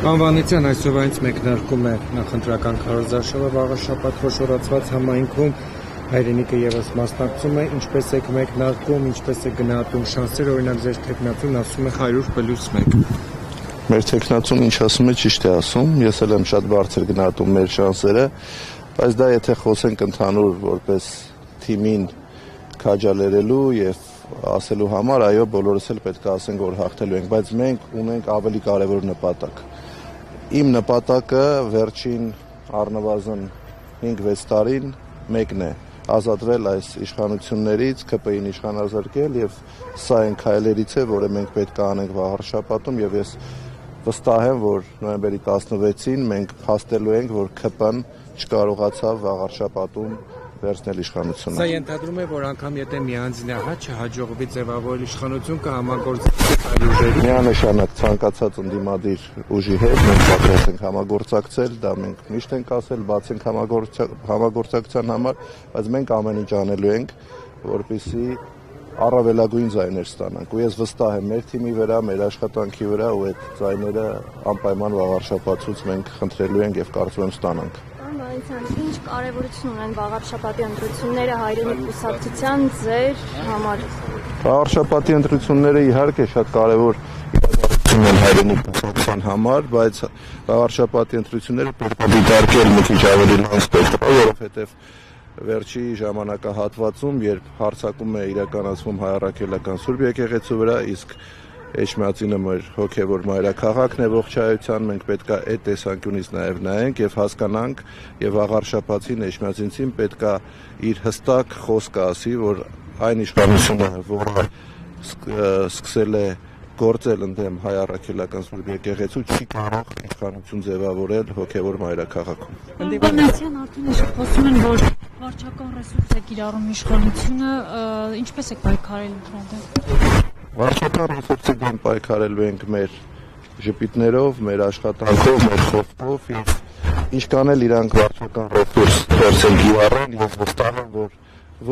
Անվանության այսօրվանից մեկնարկում է նախընտրական քարոզարշավը վաղաշաբաթ խոշորացված համայնքում հայրենիքը ևս մասնակցում է, ինչպես եք մեկնարկում, ինչպես է գնահատում շանսերը, օրինակ ձեր թեկնածուն ասում է 100+1։ Մեր թեկնածուն ինչ ասում է, ճիշտ է ասում, ես էլ եմ շատ բարձր գնահատում մեր շանսերը, բայց դա եթե խոսենք ընդհանուր որպես թիմին քաջալերելու եւ ասելու համար, այո, բոլորս էլ պետք է ասենք, որ հաղթելու ենք, բայց մենք ունենք ավելի կարևոր նպատակ։ Իմ նպատակը վերջին առնվազն 5-6 տարին մեկն է՝ ազատվել այս իշխանություններից, ԿՊ-ին իշխանազրկել, եւ սա այն քայլերից է, որը մենք պետք է անենք վաղ շաբաթում, եւ ես վստահ եմ, որ նոյեմբերի 16-ին մենք փաստելու ենք, որ ԿՊ-ն չկարողացավ վաղ շաբաթում վերցնել իշխանությունը։ Սա ենթադրում է, որ անգամ եթե միանձնահատ չհաջողվի ձևավորել իշխանություն, կհամագործակցի ուժերի։ Միանշանակ ցանկացած ընդդիմադիր ուժի հետ մենք պատրաստ ենք համագործակցել, դա մենք միշտ ենք ասել, բաց ենք համագործակցության համար, բայց մենք ամեն ինչ անելու ենք, որպեսզի առավելագույն ձայներ ստանանք։ Ու ես վստահ եմ մեր թիմի վրա, մեր աշխատանքի վրա, ու այդ ձայները անպայման վաղարշաբաթից մենք խնդրելու ենք եւ կարծում եմ ստանանք։ Ինչ կարևորություն ունեն վաղարշաբաթի ընտրությունները հայրենիք կուսակցության ձեր համար։ Վաղարշաբաթի ընտրությունները իհարկե շատ կարևոր իրադարձություն են հայրենիք կուսակցության համար, բայց վաղարշաբաթի ընտրությունները պետք է դիտարկել մի քիչ ավելի լայն սպեկտրով, որովհետեւ վերջի ժամանակահատվածում, երբ հարձակում է իրականացվում հայ առաքելական Սուրբ եկեղեցու վրա, իսկ Էջմիածինը մեր հոգևոր մայրաքաղաքն է ողջայության, մենք պետք է այդ տեսանկյունից նաև նայենք եւ հասկանանք եւ վաղարշաբաթին Էջմիածինցին պետք է իր հստակ խոսքը ասի, որ այն իշխանությունը, որը սկսել է գործել ընդդեմ հայ առաքելական Սուրբ եկեղեցու, չի կարող իշխանություն ձևավորել հոգևոր մայրաքաղաքում։ Անվանության արդեն խոսում են, որ վարչական ռեսուրս է կիրառում իշխանությունը, ինչպես է պայքարել դրանով։ Վարչական ռեսուրսի դեմ պայքարելու ենք մեր ժպիտներով, մեր աշխատանքով, մեր խոսքով եւ ինչքան էլ իրանք վարչական ռեսուրս փորձեն կիրառեն, ես վստահ եմ, որ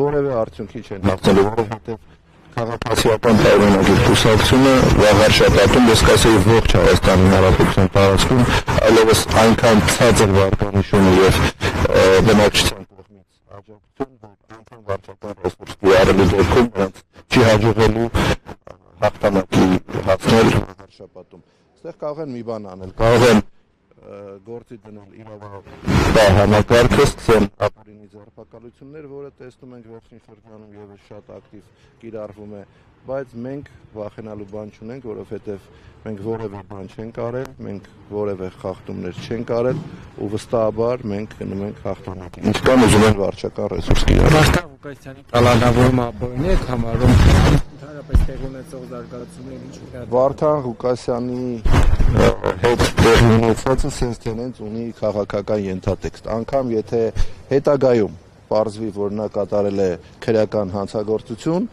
որևէ արդյունքի չեն հասնելու, որովհետեւ քաղաքացիական պայմանագիր կուսակցությունը վաղարշաբաթում ես կասեի ողջ Հայաստանի Հանրապետության տարածքում այլևս այնքան ցածր վարկանիշում եւ բնակչության կողմից աջակցություն, որ անգամ վարչական ռեսուրս կիրառելու դեպքում նրանց չի հաջողելու հաղթանակի հասնել վաղարշաբաթում։ Այստեղ կարող են մի բան անել, կարող են գործի դնել իրավապահ համակարգը, սկսեն ապօրինի ձերբակալություններ, որը տեսնում ենք վերջին շրջանում եւս շատ ակտիվ կիրառվում է, բայց մենք վախենալու բան չունենք, որովհետեւ մենք որևէ բան չենք արել, մենք որևէ խախտումներ չենք արել ու վստահաբար մենք գնում ենք հաղթանակի։ Ինչքան ուզում են վարչական ռեսուրս կիրառել։ Վարդան Ղուկասյանի կալանավորումը ապօրինի եք համարում ընդհանրապես տեղ ունեցող զարգացումներ ինչ է։ Վարդան Ղուկասյանի հետ տեղի ունեցածը sense tenence ունի քաղաքական ենթատեքստ, անգամ եթե հետագայում պարզվի, որ նա կատարել է քրեական հանցագործություն,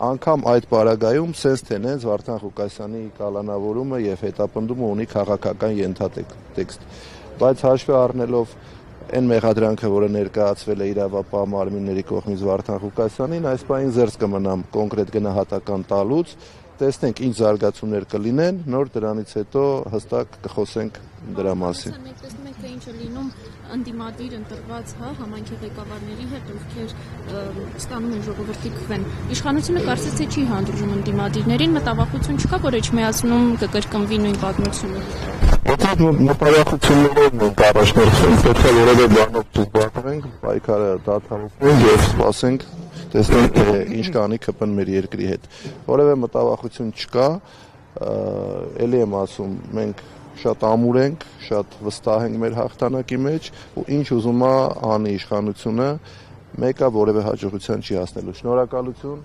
անգամ այդ պարագայում sense tenence Վարդան Ղուկասյանի կալանավորումը եւ հետապնդումը ունի քաղաքական ենթատեքստ, բայց հաշվի առնելով այն մեղադրանքը, որը ներկայացվել է իրավապահ մարմինների կողմից Վարդան Ղուկասյանին, այս պահին զերծ կմնամ կոնկրետ գնահատական տալուց, տեսնենք ինչ զարգացումներ կլինեն, նոր դրանից հետո հստակ կխոսենք դրա մասին։ Մենք տեսնում ենք, թե ինչ է լինում ընդդիմադիր ընտրված համայնքի ղեկավարների հետ, ովքեր ստանում են ժողովրդի քվեն։ Իշխանությունը կարծես թե չի հանդուրժում ընդդիմադիրներին, մտավախություն չկա, որ Էջմիածնում կկրկնվի նույն պատմությունը։ Եթե մտավախություններով ենք առաջնորդվում, պետք է որևէ բանով չզբաղվենք, պայքարը դադարեցնենք եւ սպասենք տեսնենք թե ինչ կանի ԿՊ-ն մեր երկրի հետ։ Որևէ մտավախություն չկա, ելի եմ ասում, մենք շատ ամուր ենք, շատ վստահ ենք մեր հաղթանակի մեջ ու ինչ ուզում է անի իշխանությունը, մեկը որևէ հաջողության չի հասնելու։ Շնորհակալություն։